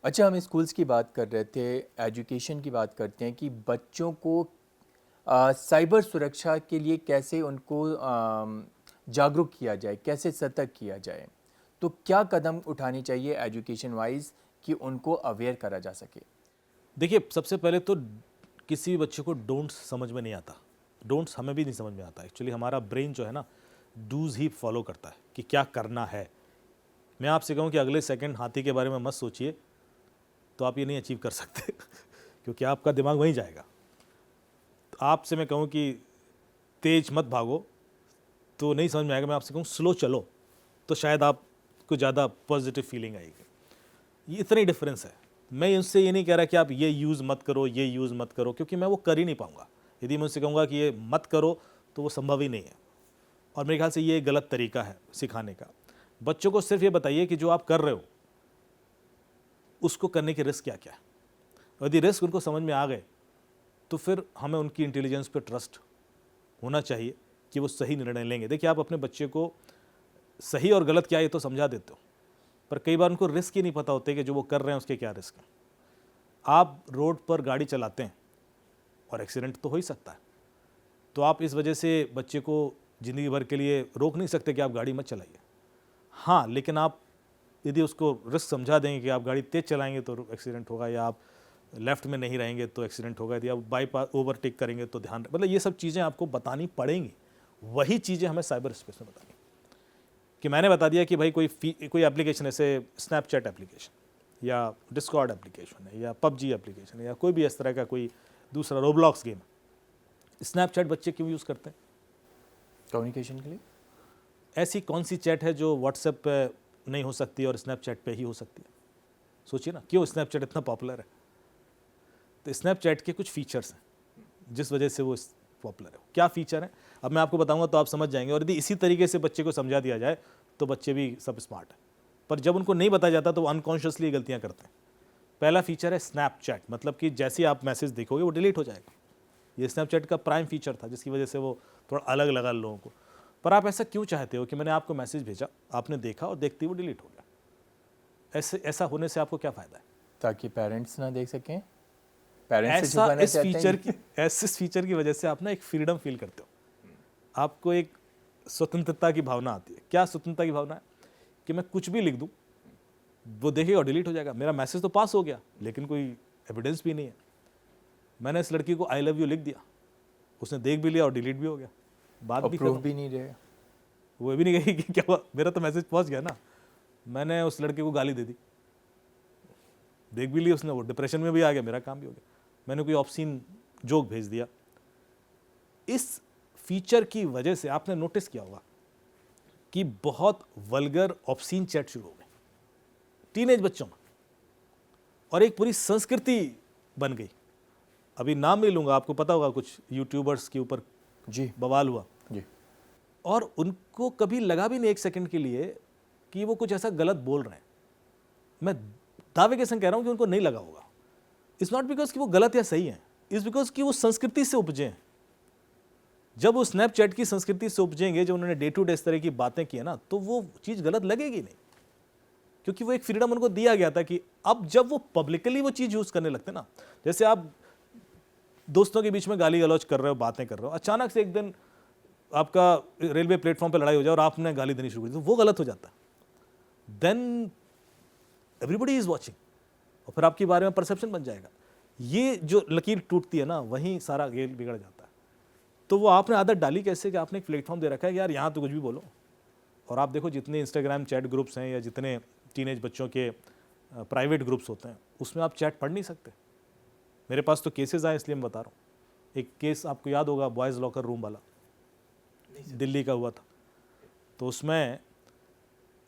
अच्छा, हम स्कूल्स की बात कर रहे थे, एजुकेशन की बात करते हैं कि बच्चों को साइबर सुरक्षा के लिए कैसे उनको जागरूक किया जाए, कैसे सतर्क किया जाए। तो क्या कदम उठानी चाहिए एजुकेशन वाइज कि उनको अवेयर करा जा सके। देखिए, सबसे पहले तो किसी भी बच्चे को डोंट्स समझ में नहीं आता। डोंट्स हमें भी नहीं समझ में आता। एक्चुअली हमारा ब्रेन जो है ना, डूज ही फॉलो करता है कि क्या करना है। मैं आपसे कहूँ कि अगले सेकंड हाथी के बारे में मत सोचिए, तो आप ये नहीं अचीव कर सकते क्योंकि आपका दिमाग वहीं जाएगा। तो आपसे मैं कहूँ कि तेज मत भागो, तो नहीं समझ में आएगा। मैं आपसे कहूँ स्लो चलो, तो शायद आपको ज़्यादा पॉजिटिव फीलिंग आएगी। ये इतना ही डिफरेंस है। मैं उनसे ये नहीं कह रहा कि आप ये यूज़ मत करो, ये यूज़ मत करो, क्योंकि मैं वो कर ही नहीं पाऊंगा। यदि मैं उनसे कहूँगा कि ये मत करो, तो वो संभव ही नहीं है। और मेरे ख्याल से ये गलत तरीका है सिखाने का। बच्चों को सिर्फ ये बताइए कि जो आप कर रहे हो उसको करने के रिस्क क्या क्या है। यदि रिस्क उनको समझ में आ गए, तो फिर हमें उनकी इंटेलिजेंस पे ट्रस्ट होना चाहिए कि वो सही निर्णय लेंगे। देखिए, आप अपने बच्चे को सही और गलत क्या है ये तो समझा देते हो, पर कई बार उनको रिस्क ही नहीं पता होते कि जो वो कर रहे हैं उसके क्या रिस्क हैं। आप रोड पर गाड़ी चलाते हैं और एक्सीडेंट तो हो ही सकता है, तो आप इस वजह से बच्चे को ज़िंदगी भर के लिए रोक नहीं सकते कि आप गाड़ी मत चलाइए। हाँ, लेकिन आप यदि उसको रिस्क समझा देंगे कि आप गाड़ी तेज़ चलाएंगे तो एक्सीडेंट होगा, या आप लेफ्ट में नहीं रहेंगे तो एक्सीडेंट होगा, यदि आप बाईपास ओवरटेक करेंगे तो ध्यान, मतलब ये सब चीज़ें आपको बतानी पड़ेंगी। वही चीज़ें हमें साइबर स्पेस में बतानी, कि मैंने बता दिया कि भाई कोई एप्लीकेशन ऐसे स्नैपचैट एप्लीकेशन या डिस्कॉर्ड एप्लीकेशन है या पबजी एप्लीकेशन है या कोई भी इस तरह का कोई दूसरा रोब्लॉक्स गेम। स्नैपचैट बच्चे क्यों यूज़ करते हैं? कम्युनिकेशन के लिए। ऐसी कौन सी चैट है जो व्हाट्सएप पे नहीं हो सकती और स्नैपचैट पे ही हो सकती है? सोचिए ना, क्यों स्नैपचैट इतना पॉपुलर है। तो स्नैपचैट के कुछ फीचर्स हैं जिस वजह से वो पॉपुलर है। क्या फीचर है अब मैं आपको बताऊंगा तो आप समझ जाएंगे, और यदि इसी तरीके से बच्चे को समझा दिया जाए तो बच्चे भी सब स्मार्ट है। पर जब उनको नहीं बताया जाता तो वो अनकॉन्शियसली गलतियां करते हैं। पहला फीचर है स्नैपचैट, मतलब कि जैसे आप मैसेज देखोगे वो डिलीट हो जाएगा। ये स्नैपचैट का प्राइम फीचर था जिसकी वजह से वो थोड़ा अलग लगा लोगों को। पर आप ऐसा क्यों चाहते हो कि मैंने आपको मैसेज भेजा, आपने देखा और देखते ही वो डिलीट हो गया? ऐसा होने से आपको क्या फ़ायदा है? ताकि पेरेंट्स ना देख सकें, पेरेंट्स से ऐसा छुपाना चाहते हैं ये। इस फीचर की वजह से आप ना एक फ्रीडम फील करते हो। आपको एक स्वतंत्रता की भावना आती है। क्या स्वतंत्रता की भावना है? कि मैं कुछ भी लिख दूं, वो देखेगा और डिलीट हो जाएगा। मेरा मैसेज तो पास हो गया, लेकिन कोई एविडेंस भी नहीं है। मैंने इस लड़की को आई लव यू लिख दिया, उसने देख भी लिया और डिलीट भी हो गया, बात और भी प्रूफ खत्म। भी नहीं रहे। वो भी नहीं कही कि क्या हुआ, मेरा तो मैसेज पहुंच गया ना। मैंने उस लड़के को गाली दे दी, देख भी ली उसने, वो डिप्रेशन में भी आ गया, मेरा काम भी हो गया। मैंने कोई ऑब्सीन जोक भेज दिया। इस फीचर की वजह से आपने नोटिस किया होगा कि बहुत वल्गर ऑब्सीन चैट शुरू हो गए टीनेज बच्चों में, और एक पूरी संस्कृति बन गई। अभी नाम नहीं लूंगा, आपको पता होगा कुछ यूट्यूबर्स के ऊपर जी बवाल हुआ, जी। और उनको कभी लगा भी नहीं एक सेकंड के लिए कि वो कुछ ऐसा गलत बोल रहे हैं। मैं दावे के संग कह रहा हूं कि उनको नहीं लगा होगा। इट्स नॉट बिकॉज कि वो गलत या सही है, इट्स बिकॉज कि वो संस्कृति से उपजे हैं। जब वो स्नैपचैट की संस्कृति से उपजेंगे, जब उन्होंने डे टू डे इस तरह की बातें की है ना, तो वो चीज़ गलत लगेगी नहीं, क्योंकि वो एक फ्रीडम उनको दिया गया था। कि अब जब वो पब्लिकली वो चीज़ यूज़ करने लगते ना, जैसे आप दोस्तों के बीच में गाली गलौज कर रहे हो, बातें कर रहे हो, अचानक से एक दिन आपका रेलवे प्लेटफॉर्म पे लड़ाई हो जाए और आपने गाली देनी शुरू कर दी, तो वो गलत हो जाता है। देन एवरीबडी इज वॉचिंग, और फिर आपके बारे में परसेप्शन बन जाएगा। ये जो लकीर टूटती है ना, वहीं सारा गेम बिगड़ जाता है। तो वो आपने आदत डाली कैसे कि आपने एक प्लेटफॉर्म दे रखा है कि यार यहाँ तो कुछ भी बोलो। और आप देखो जितने इंस्टाग्राम चैट ग्रुप्स हैं या जितने टीनेज बच्चों के प्राइवेट ग्रुप्स होते हैं, उसमें आप चैट पढ़ नहीं सकते। मेरे पास तो केसेस आए, इसलिए मैं बता रहा हूँ। एक केस आपको याद होगा, बॉयज़ लॉकर रूम वाला, दिल्ली का हुआ था। तो उसमें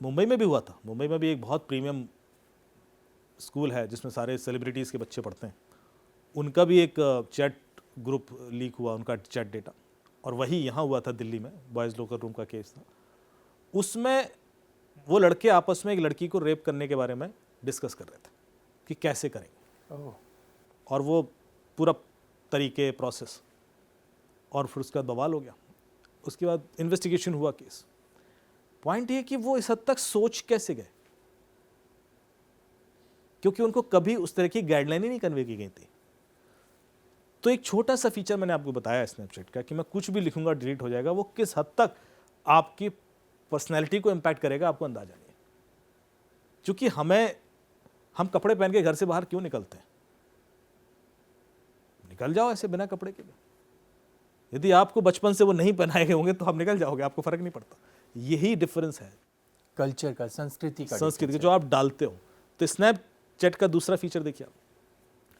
मुंबई में भी हुआ था। मुंबई में भी एक बहुत प्रीमियम स्कूल है जिसमें सारे सेलिब्रिटीज़ के बच्चे पढ़ते हैं, उनका भी एक चैट ग्रुप लीक हुआ, उनका चैट डेटा। और वही यहाँ हुआ था दिल्ली में, बॉयज़ लॉकर रूम का केस था। उसमें वो लड़के आपस में एक लड़की को रेप करने के बारे में डिस्कस कर रहे थे कि कैसे करेंगे, ओह। और वो पूरा तरीके प्रोसेस, और फिर उसका बवाल हो गया। उसके बाद इन्वेस्टिगेशन हुआ केस। पॉइंट ये कि वो इस हद तक सोच कैसे गए। क्योंकि उनको कभी उस तरह की गाइडलाइन ही नहीं कन्वे की गई थी। तो एक छोटा सा फीचर मैंने आपको बताया स्नैपचैट का कि मैं कुछ भी लिखूंगा डिलीट हो जाएगा, वो किस हद तक आपकी पर्सनैलिटी को इम्पैक्ट करेगा आपको अंदाजा नहीं है। क्योंकि हम कपड़े पहन के घर से बाहर क्यों निकलते हैं? निकल जाओ ऐसे बिना कपड़े के भी। यदि आपको बचपन से वो नहीं पहनाए गए होंगे तो आप निकल जाओगे, आपको फर्क नहीं पड़ता। यही डिफरेंस है कल्चर का, संस्कृति का संस्कृति difference जो आप डालते हो। तो स्नैपचैट का दूसरा फीचर देखिए आप,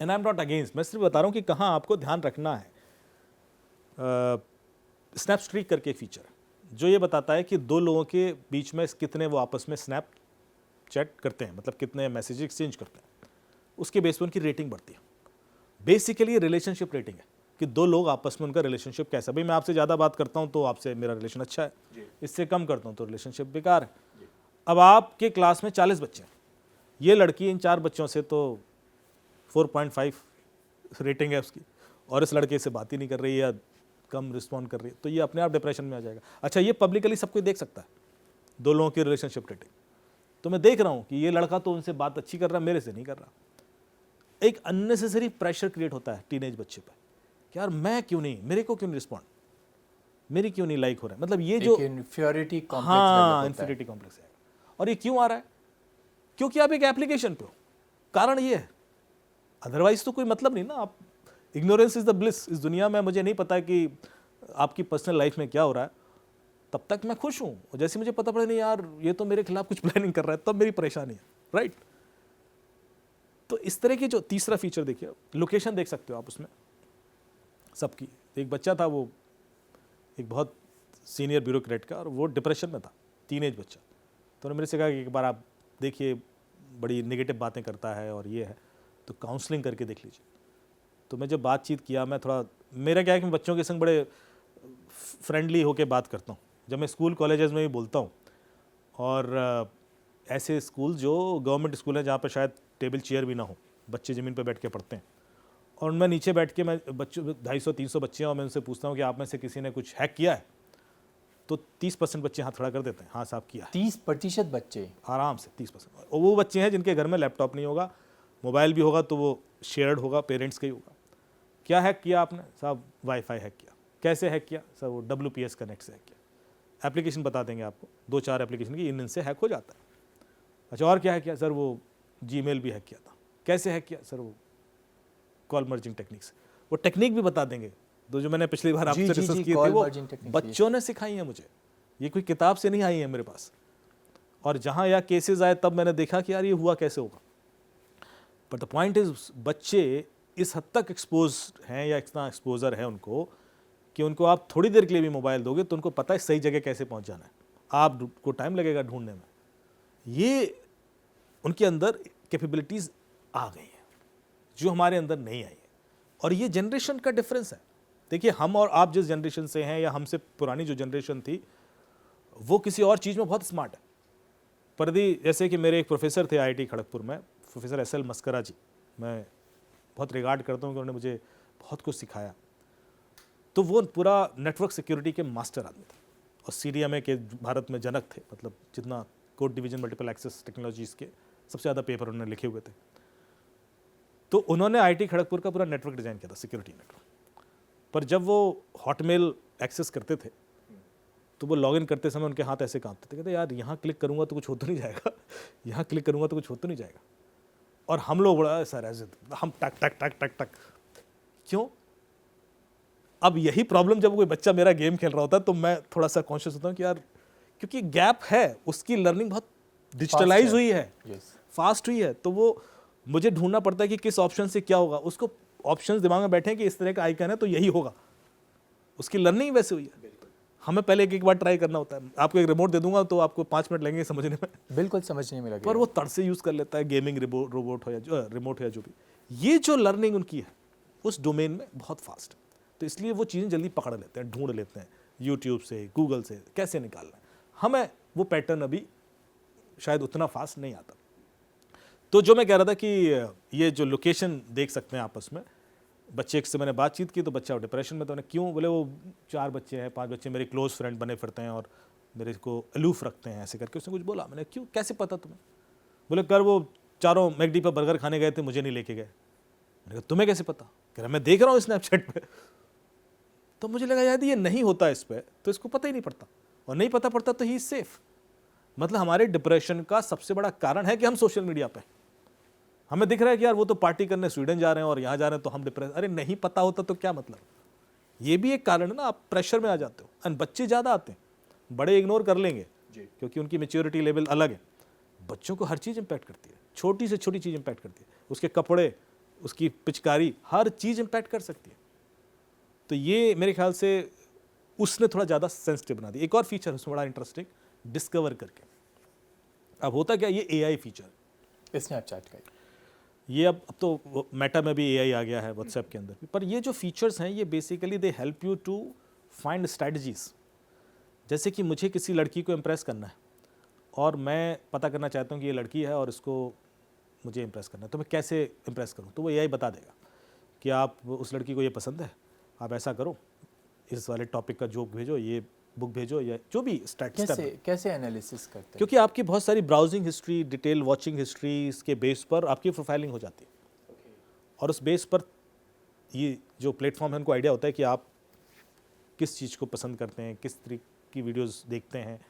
and I am not against, मैं सिर्फ बता रहा हूँ कि कहाँ आपको ध्यान रखना है। स्नैप स्ट्रीक करके एक फीचर है जो ये बताता है कि दो लोगों के बीच में कितने वो आपस में स्नैप चैट करते हैं, मतलब कितने मैसेज एक्सचेंज करते हैं, उसके बेस पर उनकी रेटिंग बढ़ती है। बेसिकली रिलेशनशिप रेटिंग है कि दो लोग आपस में उनका रिलेशनशिप कैसा। भाई मैं आपसे ज़्यादा बात करता हूँ तो आपसे मेरा रिलेशन अच्छा है, इससे कम करता हूँ तो रिलेशनशिप बेकार है। अब आपके क्लास में 40 बच्चे हैं, ये लड़की इन 4 बच्चों से तो 4.5 रेटिंग है उसकी, और इस लड़के से बात ही नहीं कर रही है या कम रिस्पॉन्ड कर रही है, तो ये अपने आप डिप्रेशन में आ जाएगा। अच्छा, ये पब्लिकली सब कोई देख सकता है दो लोगों की रिलेशनशिप रेटिंग। तो मैं देख रहा हूँ कि ये लड़का तो उनसे बात अच्छी कर रहा है, मेरे से नहीं कर रहा। एक अननेसेसरी प्रेशर क्रिएट होता है टीनेज बच्चे पर कि यार मैं क्यों नहीं, मेरे को क्यों नहीं रिस्पॉन्ड, मेरी क्यों नहीं लाइक हो रहा है। मतलब ये जो इन्फ्योरिटी कॉम्प्लेक्स, हाँ इन्फीरियरिटी कॉम्प्लेक्स है। और ये क्यों आ रहा है? क्योंकि आप एक एप्लीकेशन पे हो, कारण ये है, अदरवाइज तो कोई मतलब नहीं ना। आप इग्नोरेंस इज द ब्लिस। इस दुनिया में मुझे नहीं पता कि आपकी पर्सनल लाइफ में क्या हो रहा है, तब तक मैं खुश हूँ। और जैसे मुझे पता पड़े नहीं यार ये तो मेरे खिलाफ कुछ प्लानिंग कर रहा है, तब मेरी परेशानी है, राइट। तो इस तरह की जो तीसरा फीचर देखिए, लोकेशन देख सकते हो आप उसमें सबकी। एक बच्चा था, वो एक बहुत सीनियर ब्यूरोक्रेट का, और वो डिप्रेशन में था, टीनेज बच्चा। तो उन्होंने मेरे से कहा कि एक बार आप देखिए, बड़ी नेगेटिव बातें करता है और ये है, तो काउंसलिंग करके देख लीजिए। तो मैं जब बातचीत किया, मैं थोड़ा, मेरा क्या है कि मैं बच्चों के संग बड़े फ्रेंडली होकर बात करता हूँ। जब मैं स्कूल कॉलेजेस में भी बोलता हूँ, और ऐसे स्कूल जो गवर्नमेंट स्कूल हैं जहाँ पर शायद टेबल चेयर भी ना हो, बच्चे ज़मीन पर बैठ के पढ़ते हैं, और मैं नीचे बैठ के, मैं बच्चों 250-300 बच्चे हैं और मैं उनसे पूछता हूँ कि आप में से किसी ने कुछ हैक किया है, तो 30% बच्चे हाथ खड़ा कर देते हैं, हाँ साहब किया है। 30% बच्चे आराम से 30%। और वो बच्चे हैं जिनके घर में लैपटॉप नहीं होगा, मोबाइल भी होगा तो वो शेयर्ड होगा, पेरेंट्स का ही होगा। क्या हैक किया आपने? साहब वाईफाई हैक किया। कैसे हैक किया? सर वो WPS कनेक्ट से हैक किया। एप्लीकेशन बता देंगे आपको, 2-4 एप्लीकेशन की, इनसे हैक हो जाता है। अच्छा, और क्या हैक किया? सर वो जीमेल भी हैक किया था। कैसे हैक किया? सर वो कॉल मर्जिंग टेक्निक से। वो टेक्निक भी बता देंगे, तो जो मैंने पिछली बार आपसे डिस्कस किए थे, वो बच्चों ने सिखाई है मुझे, ये कोई किताब से नहीं आई है मेरे पास। और जहाँ या केसेस आए तब मैंने देखा कि यार ये हुआ कैसे होगा। बट द पॉइंट इज, बच्चे इस हद तक एक्सपोज हैं या इतना एक्सपोजर है उनको कि उनको आप थोड़ी देर के लिए भी मोबाइल दोगे तो उनको पता है सही जगह कैसे पहुंच जाना है, आपको टाइम लगेगा ढूंढने में। ये उनके अंदर कैपेबिलिटीज आ गई हैं जो हमारे अंदर नहीं आई है। और ये जनरेशन का डिफरेंस है। देखिए, हम और आप जिस जनरेशन से हैं, या हमसे पुरानी जो जनरेशन थी, वो किसी और चीज़ में बहुत स्मार्ट है। पर यदि जैसे कि मेरे एक प्रोफेसर थे IIT खड़गपुर में, प्रोफेसर SL मस्करा जी, मैं बहुत रिगार्ड करता हूँ कि उन्होंने मुझे बहुत कुछ सिखाया। तो वो पूरा नेटवर्क सिक्योरिटी के मास्टर आदमी थे, और CDMA के भारत में जनक थे। मतलब जितना code division multiple access technologies के सबसे ज़्यादा पेपर उन्होंने लिखे हुए थे। तो उन्होंने IIT खड़गपुर का पूरा नेटवर्क डिज़ाइन किया था, सिक्योरिटी नेटवर्क। पर जब वो हॉटमेल एक्सेस करते थे तो वो लॉगिन करते समय उनके हाथ ऐसे कांपते थे, कहते यार यहाँ क्लिक करूँगा तो कुछ हो तो नहीं जाएगा, यहाँ क्लिक करूँगा तो कुछ हो तो नहीं जाएगा। और हम लोग बड़ा सर ऐसे, हम टक टक टक टक टक। क्यों? अब यही प्रॉब्लम जब कोई बच्चा मेरा गेम खेल रहा होता है तो मैं थोड़ा सा कॉन्शियस होता हूँ कि यार, क्योंकि गैप है, उसकी लर्निंग बहुत डिजिटलाइज हुई है, फास्ट हुई है, तो वो मुझे ढूंढना पड़ता है कि किस ऑप्शन से क्या होगा। उसको ऑप्शंस दिमाग में बैठे हैं कि इस तरह का आइकन है तो यही होगा, उसकी लर्निंग वैसे हुई है। हमें पहले एक बार ट्राई करना होता है। आपको एक रिमोट दे दूंगा तो आपको 5 मिनट लगेंगे समझने में, बिल्कुल समझने में लगेगा। पर वो तड़ से यूज़ कर लेता है, गेमिंग रोबोट हो या रिमोट हो या जो भी। ये जो लर्निंग उनकी है उस डोमेन में बहुत फास्ट है, तो इसलिए वो चीज़ें जल्दी पकड़ लेते हैं, ढूंढ लेते हैं यूट्यूब से, गूगल से कैसे निकालना है। हमें वो पैटर्न अभी शायद उतना फास्ट नहीं आता। तो जो मैं कह रहा था कि ये जो लोकेशन देख सकते हैं आपस में, बच्चे से मैंने बातचीत की तो बच्चा डिप्रेशन में, तो उन्हें क्यों, बोले वो 4 बच्चे हैं, 5 बच्चे मेरे क्लोज फ्रेंड बने फिरते हैं और मेरे को अलूफ रखते हैं, ऐसे करके उसने कुछ बोला। मैंने क्यों, कैसे पता तुम्हें? बोले कर वो चारों मैकडी पर बर्गर खाने गए थे, मुझे नहीं लेके गए। मैंने कहा तुम्हें कैसे पता? कह रहा मैं देख रहा हूँ स्नैपचैट पे। तो मुझे लगा यार ये नहीं होता इस पे, तो इसको पता ही नहीं पड़ता, और नहीं पता पड़ता तो ही इज सेफ। मतलब हमारे डिप्रेशन का सबसे बड़ा कारण है कि हम सोशल मीडिया पे, हमें दिख रहा है कि यार वो तो पार्टी करने स्वीडन जा रहे हैं और यहाँ जा रहे हैं, तो हम डिप्रेस। अरे नहीं पता होता तो क्या मतलब? ये भी एक कारण है ना, आप प्रेशर में आ जाते हो। एंड बच्चे ज़्यादा आते हैं, बड़े इग्नोर कर लेंगे क्योंकि उनकी मेच्योरिटी लेवल अलग है। बच्चों को हर चीज़ इंपैक्ट करती है, छोटी से छोटी चीज़ इंपैक्ट करती है, उसके कपड़े, उसकी पिचकारी, हर चीज़ इंपैक्ट कर सकती है। तो ये मेरे ख्याल से उसने थोड़ा ज़्यादा सेंसिटिव बना दिया। एक और फीचर उसमें बड़ा इंटरेस्टिंग, डिस्कवर करके। अब होता क्या, ये एआई फीचर स्नैपचैट का ये अब तो मेटा में भी एआई आ गया है, व्हाट्सएप के अंदर भी। पर ये जो फीचर्स हैं ये basically they help you to find strategies. जैसे कि मुझे किसी लड़की को इम्प्रेस करना है और मैं पता करना चाहता हूँ कि ये लड़की है और इसको मुझे इम्प्रेस करना है, तो मैं कैसे इम्प्रेस करूँ? तो वो एआई बता देगा कि आप उस लड़की को ये पसंद है, आप ऐसा करो, इस वाले टॉपिक का जोक भेजो, ये बुक भेजो, या जो भी स्टेप कैसे एनालिसिस करते हैं? क्योंकि आपकी बहुत सारी browsing history, detail watching history, इसके बेस पर आपकी प्रोफाइलिंग हो जाती है। और उस बेस पर ये जो प्लेटफॉर्म है उनको आइडिया होता है कि आप किस चीज़ को पसंद करते हैं, किस तरीके की वीडियोस देखते हैं,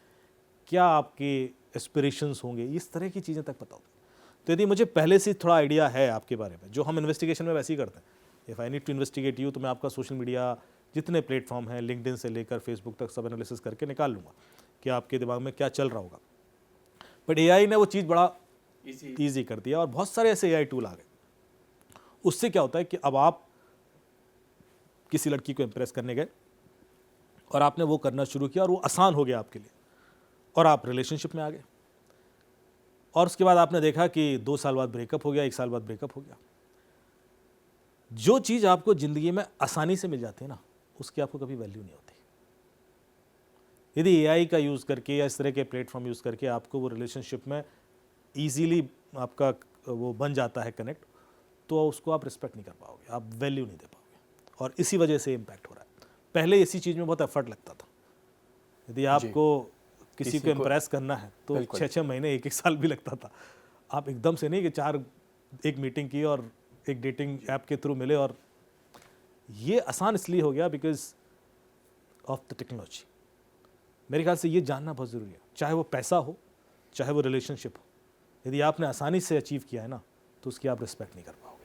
क्या आपके एस्पिरेशंस होंगे, इस तरह की चीज़ें तक पता होती है। तो यदि मुझे पहले से थोड़ा आइडिया है आपके बारे में, जो हम इन्वेस्टिगेशन में वैसे ही करते हैं, if I need to investigate you, तो मैं आपका सोशल मीडिया जितने प्लेटफॉर्म हैं, लिंक्डइन से लेकर फेसबुक तक, सब एनालिसिस करके निकाल लूँगा कि आपके दिमाग में क्या चल रहा होगा। बट एआई ने वो चीज़ बड़ा ईजी कर दिया, और बहुत सारे ऐसे एआई टूल आ गए। उससे क्या होता है कि अब आप किसी लड़की को इम्प्रेस करने गए और आपने वो करना शुरू किया और वो आसान हो गया आपके लिए, और आप रिलेशनशिप में आ गए, और उसके बाद आपने देखा कि 2 साल बाद ब्रेकअप हो गया, 1 साल बाद ब्रेकअप हो गया। जो चीज़ आपको ज़िंदगी में आसानी से मिल जाती है ना, उसकी आपको कभी वैल्यू नहीं होती। यदि एआई का यूज़ करके या इस तरह के प्लेटफॉर्म यूज़ करके आपको वो रिलेशनशिप में ईजीली आपका वो बन जाता है कनेक्ट, तो उसको आप रिस्पेक्ट नहीं कर पाओगे, आप वैल्यू नहीं दे पाओगे, और इसी वजह से इम्पैक्ट हो रहा है। पहले इसी चीज़ में बहुत एफर्ट लगता था। यदि आपको किसी को इम्प्रेस करना है तो 6-6 महीने, 1-1 साल भी लगता था। आप एकदम से नहीं कि एक मीटिंग की और एक डेटिंग ऐप के थ्रू मिले, और ये आसान इसलिए हो गया बिकॉज ऑफ द टेक्नोलॉजी। मेरे ख्याल से ये जानना बहुत ज़रूरी है, चाहे वो पैसा हो, चाहे वो रिलेशनशिप हो। यदि आपने आसानी से अचीव किया है ना, तो उसकी आप रिस्पेक्ट नहीं कर पाओगे।